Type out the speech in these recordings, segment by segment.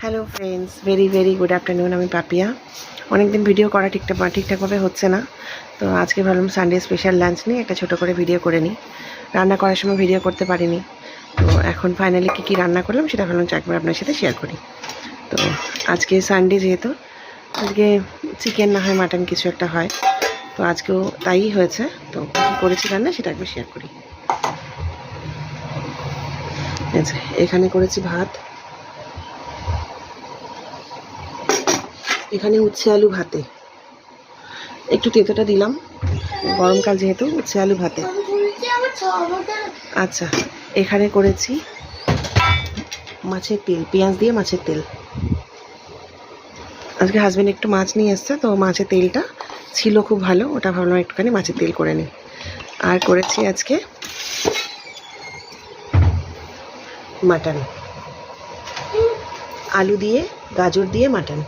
Hello friends, very good afternoon. আমি পাপিয়া। অনেক দিন ভিডিও করা ঠিকঠাকভাবে হচ্ছে না, তো আজকে ভাবলাম সানডে স্পেশাল লাঞ্চ নিয়ে একটা ছোটো করে ভিডিও করে নিই। রান্না করার সময় ভিডিও করতে পারিনি, তো এখন ফাইনালি কী রান্না করলাম সেটা ভাবলাম একবার আপনার সাথে শেয়ার করি। তো আজকে সানডে যেহেতু, আজকে চিকেন না হয় মাটন কিছু একটা হয়, তো আজকেও তাই হয়েছে। তো কী করেছি রান্না সেটা একবার শেয়ার করি। আচ্ছা, এখানে করেছি ভাত, এখানে উচ্ছে আলু ভাতে, একটু তেঁতোটা দিলাম, গরমকাল যেহেতু উচ্ছে আলু ভাতে। আচ্ছা, এখানে করেছি মাছের তেল, পেঁয়াজ দিয়ে মাছের তেল। আজকে হাজব্যান্ড একটু মাছ নিয়ে এসছে, তো মাছের তেলটা ছিল খুব ভালো, ওটা ভাবলাম একটুখানি মাছের তেল করে নিই। আর করেছি আজকে মাটন, আলু দিয়ে গাজর দিয়ে মাটন।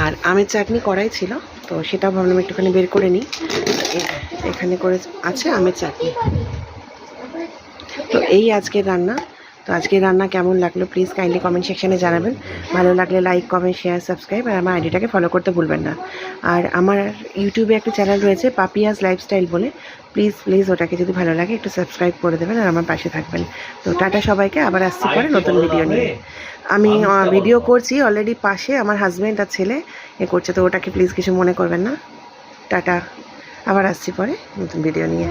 আর আমের চাটনি করাই ছিল, তো সেটাও ভাবলাম একটুখানি বের করে নিই। এখানে করে আছে আমের চাটনি। তো এই আজকের রান্না। তো আজকের রান্না কেমন লাগলো প্লিজ কাইন্ডলি কমেন্ট সেকশানে জানাবেন। ভালো লাগলে লাইক, কমেন্ট, শেয়ার, সাবস্ক্রাইব, আর আমার আইডিটাকে ফলো করতে ভুলবেন না। আর আমার ইউটিউবে একটা চ্যানেল রয়েছে পাপিয়াস লাইফস্টাইল বলে, প্লিজ ওটাকে যদি ভালো লাগে একটু সাবস্ক্রাইব করে দেবেন আর আমার পাশে থাকবেন। তো টাটা সবাইকে, আবার আসছি পরে নতুন ভিডিও নিয়ে। আমি ভিডিও করছি অলরেডি, পাশে আমার হাজব্যান্ড আর ছেলে করছে, তো ওটাকে প্লিজ কিছু মনে করবেন না। টাটা, আবার আসছি পরে নতুন ভিডিও নিয়ে।